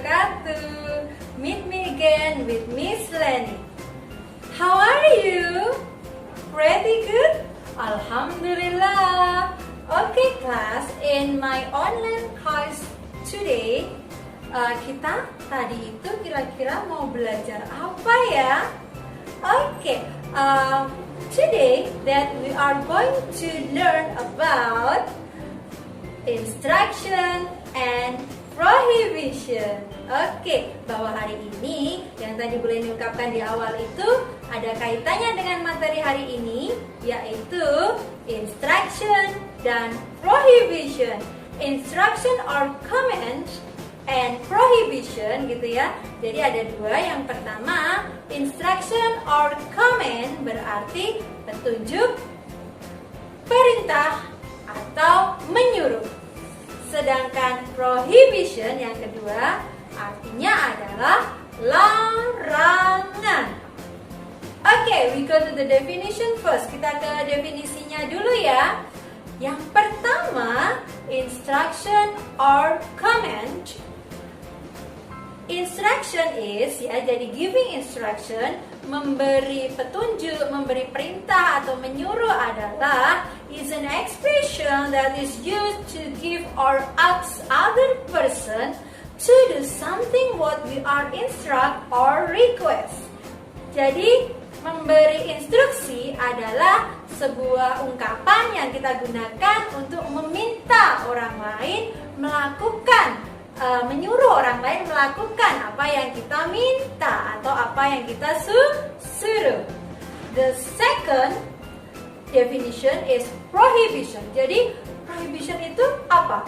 wabarakatuh. Meet me again with Miss Leni. How are you? Pretty good? Alhamdulillah. Okay class, in my online class today, kita tadi itu kira-kira mau belajar apa ya? Okay, today that we are going to learn about instruction and prohibition. Oke, bahwa hari ini yang tadi boleh diungkapkan di awal itu ada kaitannya dengan materi hari ini, yaitu instruction dan prohibition. Instruction or commands and prohibition gitu ya. Jadi ada dua. Yang pertama, instruction or command berarti petunjuk, perintah atau menyuruh. Sedangkan prohibition yang kedua artinya adalah larangan. Okay, we go to the definition first. Kita ke definisinya dulu ya. Yang pertama, instruction or command. Instruction is, ya, jadi giving instruction, memberi petunjuk, memberi perintah atau menyuruh adalah is an expression that is used to give or ask other person to do something what we are instruct or request. Jadi memberi instruksi adalah sebuah ungkapan yang kita gunakan untuk meminta orang lain melakukan, menyuruh orang lain melakukan apa yang kita minta atau apa yang kita suruh. The second definition is prohibition. Jadi prohibition itu apa?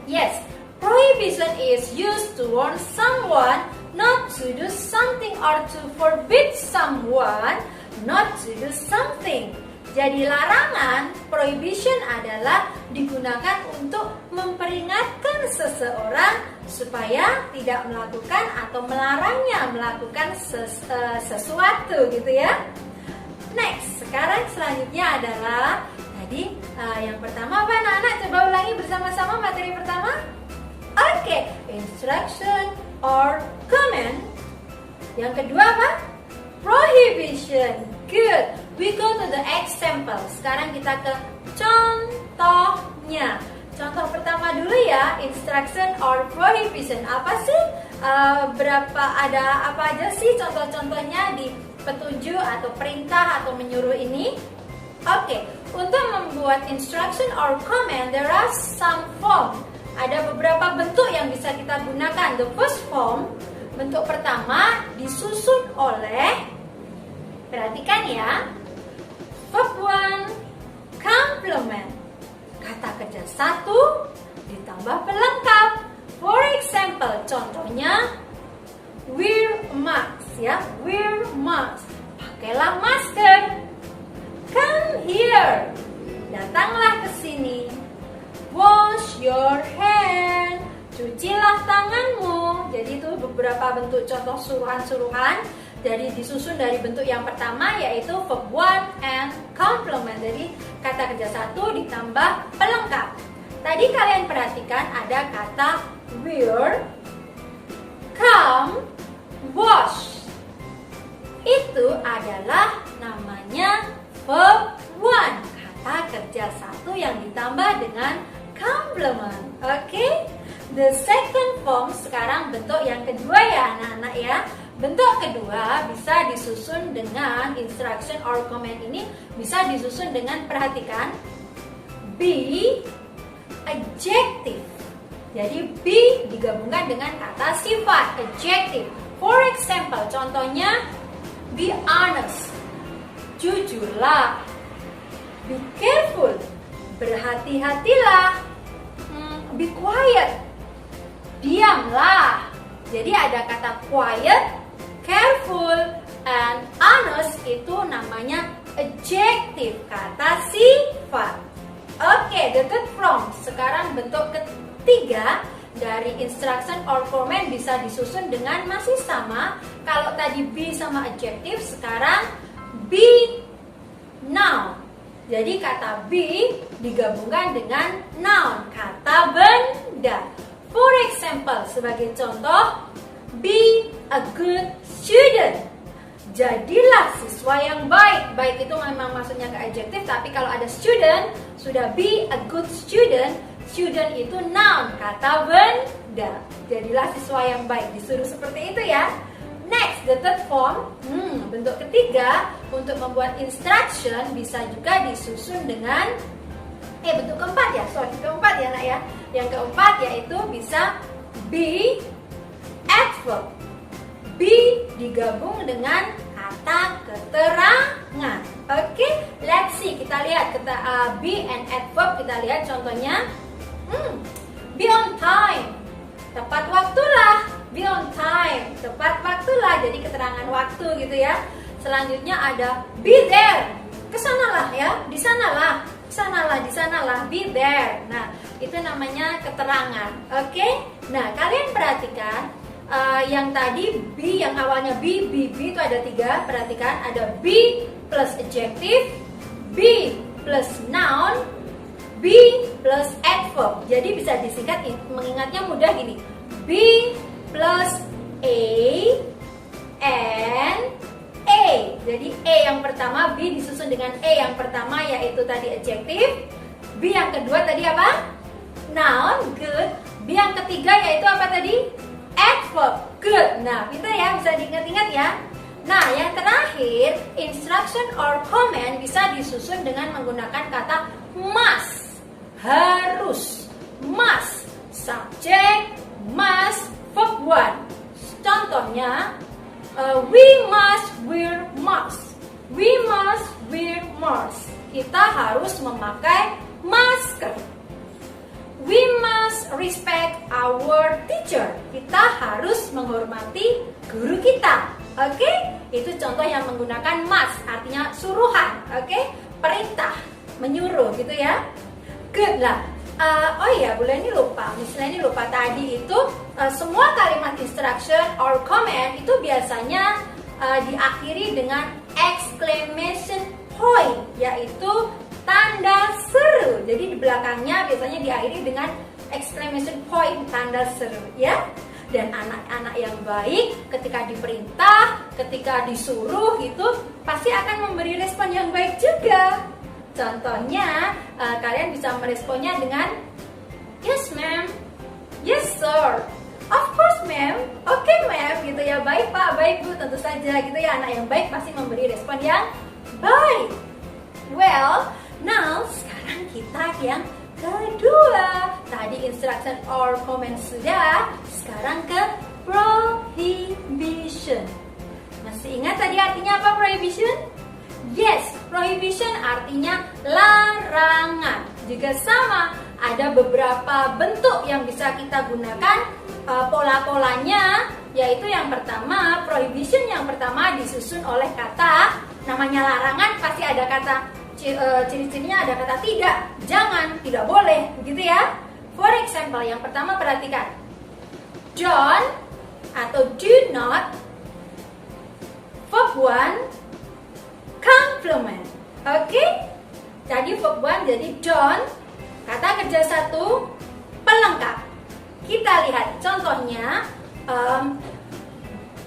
Yes, prohibition is used to warn someone not to do something or to forbid someone not to do something. Jadi larangan, prohibition adalah digunakan untuk memperingatkan seseorang supaya tidak melakukan atau melarangnya melakukan sesuatu gitu ya. Next, sekarang selanjutnya adalah tadi yang pertama apa anak-anak? Coba ulangi bersama-sama materi pertama. Oke, instruction or command. Yang kedua apa? Prohibition. Good. We go to the example. Sekarang kita ke contohnya. Contoh pertama dulu ya, instruction or prohibition. Apa sih? Ada apa aja sih contoh-contohnya di petunjuk atau perintah atau menyuruh ini? Oke, untuk membuat instruction or command, there are some form. Ada beberapa bentuk yang bisa kita gunakan. The first form, bentuk pertama disusun oleh, perhatikan ya, verb 1 complement, kata kerja satu ditambah pelengkap. For example, contohnya wear mask ya, wear mask, pakailah masker. Come here, datanglah ke sini. Wash your hand, cucilah tanganmu. Jadi itu beberapa bentuk contoh suruhan-suruhan. Jadi disusun dari bentuk yang pertama yaitu verb 1 and complement. Jadi kata kerja satu ditambah pelengkap. Tadi kalian perhatikan ada kata wear, come, wash. Itu adalah namanya verb 1, kata kerja satu yang ditambah dengan complement. Oke? The second form, sekarang bentuk yang kedua ya anak-anak ya. Bentuk kedua bisa disusun dengan instruction or command ini bisa disusun dengan, perhatikan, be adjective. Jadi be digabungkan dengan kata sifat adjective. For example, contohnya be honest, jujurlah. Be careful, berhati-hatilah. Be quiet, diamlah. Jadi ada kata quiet, careful, and honest itu namanya adjective, kata sifat. Oke, the third form. Sekarang bentuk ketiga dari instruction or command bisa disusun dengan masih sama. Kalau tadi be sama adjective, sekarang be noun. Jadi kata be digabungkan dengan noun, kata benda. For example, sebagai contoh, be a good student. Jadilah siswa yang baik. Baik itu memang maksudnya ke adjektif, tapi kalau ada student, sudah be a good student. Student itu noun, kata benda. Jadilah siswa yang baik, disuruh seperti itu ya. Next, the third form, bentuk ketiga untuk membuat instruction bisa juga disusun dengan bentuk keempat ya, keempat ya nak ya. Yang keempat yaitu bisa be adverb. Be digabung dengan kata keterangan. Oke, let's see, kita lihat kata be and adverb, kita lihat contohnya. Be on time, tepat waktulah. Be on time, tepat waktulah. Jadi keterangan waktu gitu ya. Selanjutnya ada be there, kesanalah ya, disanalah, kesanalah, disanalah, be there. Nah, itu namanya keterangan. Oke, nah kalian perhatikan yang tadi be, yang awalnya be itu ada 3. Perhatikan, ada be plus adjective, be plus noun, be plus adverb. Jadi bisa disingkat, mengingatnya mudah gini. Be plus a and a. Jadi a yang pertama, be disusun dengan a yang pertama yaitu tadi adjective. B yang kedua tadi apa? Noun, good. B yang ketiga yaitu apa tadi? Adverb, good. Nah, pintar ya, bisa diingat-ingat ya. Nah, yang terakhir, instruction or command bisa disusun dengan menggunakan kata must, harus, must, subject, must, verb 1. Contohnya, we must wear mask. We must wear mask. Kita harus memakai masker. We must respect our teacher. Kita harus menghormati guru kita. Oke? Itu contoh yang menggunakan must, artinya suruhan. Oke? Perintah, menyuruh gitu ya. Good lah. Oh iya, ini lupa. Misalnya ini lupa tadi itu semua kalimat instruction or command itu biasanya diakhiri dengan exclamation point, yaitu tanda seru. Jadi di belakangnya biasanya diakhiri dengan exclamation point, tanda seru ya. Dan anak-anak yang baik ketika diperintah, ketika disuruh gitu pasti akan memberi respon yang baik juga. Contohnya kalian bisa meresponnya dengan yes ma'am, yes sir, of course ma'am, okay ma'am gitu ya. Baik pak, baik bu, tentu saja gitu ya. Anak yang baik pasti memberi respon yang baik. Well, now sekarang kita yang kedua. Tadi instruction or command sudah, sekarang ke prohibition. Masih ingat tadi artinya apa prohibition? Yes, prohibition artinya larangan. Juga sama, ada beberapa bentuk yang bisa kita gunakan pola-polanya, yaitu yang pertama, prohibition yang pertama disusun oleh kata, namanya larangan pasti ada kata ciri-cirinya, ada kata tidak, jangan, tidak boleh, begitu ya. For example, yang pertama perhatikan, don't atau do not, verb 1, complement. Oke? Jadi verb 1 jadi don't, kata kerja 1, pelengkap. Kita lihat contohnya,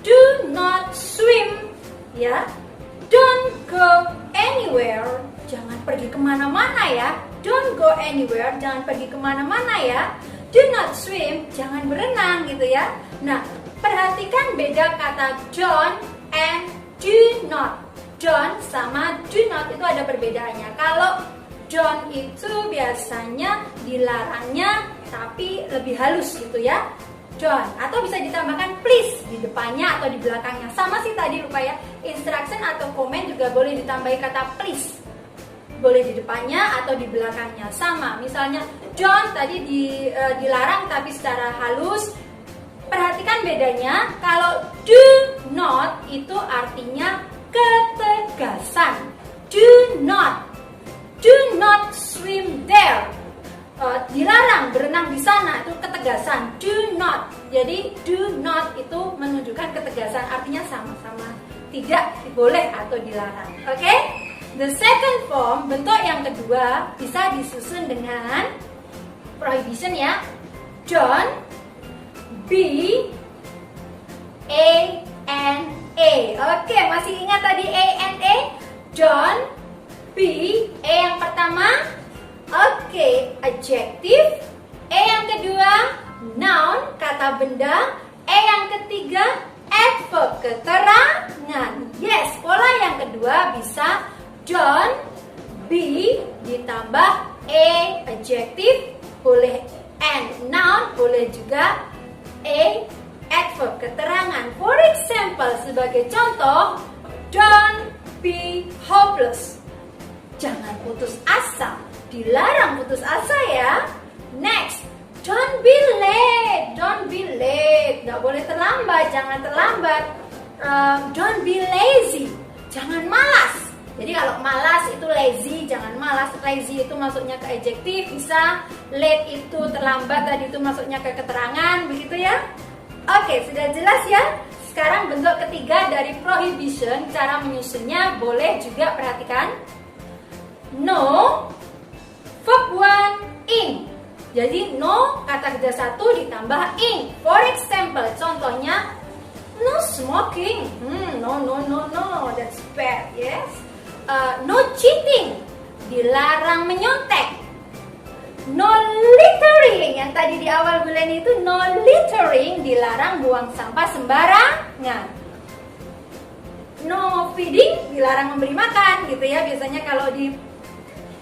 do not swim, ya. Don't go anywhere, jangan pergi kemana-mana ya. Don't go anywhere, jangan pergi kemana-mana ya. Do not swim, jangan berenang gitu ya. Nah, perhatikan beda kata don't and do not. Don't sama do not itu ada perbedaannya. Kalau don't itu biasanya dilarangnya tapi lebih halus gitu ya. Don't, atau bisa ditambahkan please di depannya atau di belakangnya. Sama sih tadi lupa ya. Instruction atau command juga boleh ditambahi kata please. Boleh di depannya atau di belakangnya. Sama, misalnya don't tadi dilarang tapi secara halus. Perhatikan bedanya. Kalau do not itu artinya ketegasan. Do not swim there. Dilarang berenang di sana, itu ketegasan. Do not. Jadi do not itu menunjukkan ketegasan, artinya sama-sama tidak boleh atau dilarang. Oke? The second form, bentuk yang kedua bisa disusun dengan prohibition ya. Don't be, A and A. Oke, masih ingat tadi A and A? Don't be, A yang pertama. Oke, adjective. A yang kedua, noun, kata benda. A yang ketiga, adverb, keterangan. Yes, pola yang kedua bisa don't be ditambah A, adjective, boleh and noun, boleh juga A, adverb, keterangan. For example, sebagai contoh, don't be hopeless. Jangan putus asa, dilarang putus asa ya. Next, don't be late. Don't be late, nggak boleh terlambat, jangan terlambat. Don't be lazy, jangan malas. Jadi kalau malas itu lazy, jangan malas. Lazy itu masuknya ke adjektif, bisa. Late itu terlambat, tadi itu masuknya ke keterangan, begitu ya. Oke, sudah jelas ya. Sekarang bentuk ketiga dari prohibition, cara menyusunnya boleh juga perhatikan. No, verb 1, ing. Jadi no, kata kerja satu ditambah ing. For example, contohnya no smoking. No, that's bad, yes. No cheating, dilarang menyontek. No littering, yang tadi di awal bulan itu no littering, dilarang buang sampah sembarangan. No feeding, dilarang memberi makan, gitu ya. Biasanya kalau di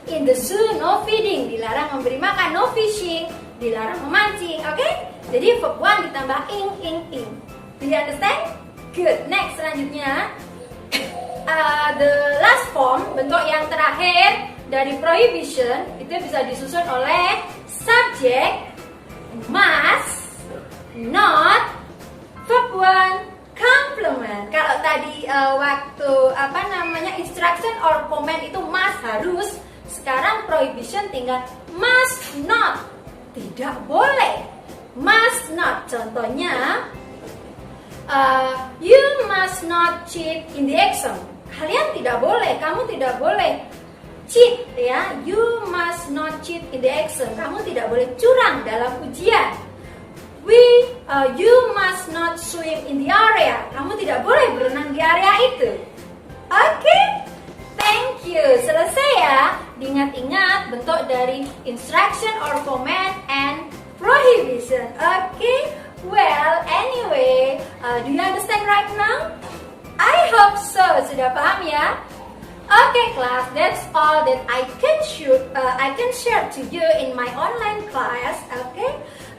in the zoo, no feeding, dilarang memberi makan. No fishing, dilarang memancing. Oke? Jadi verb 1 ditambah ing. Do you understand? Good. Next, selanjutnya the last form, bentuk yang terakhir dari prohibition, itu bisa disusun oleh subject, must, not, verb 1, complement. Kalau tadi waktu instruction or command itu must, harus. Sekarang prohibition tinggal must not, tidak boleh. Must not, contohnya you must not cheat in the exam. Kalian tidak boleh, kamu tidak boleh cheat ya. You must not cheat in the exam. Kamu tidak boleh curang dalam ujian. You must not swim in the area. Kamu tidak boleh berenang di area itu. Oke? Thank you. Selesai ya. Diingat-ingat bentuk dari instruction or command and prohibition. Oke? Well, anyway, do you understand right now? I hope so. Sudah paham ya? Okay, class, that's all that I can share to you in my online class. Okay,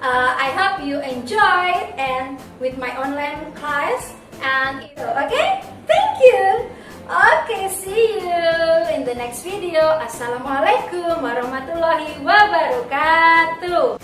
I hope you enjoy and with my online class. And okay, thank you. Okay, see you in the next video. Assalamualaikum warahmatullahi wabarakatuh.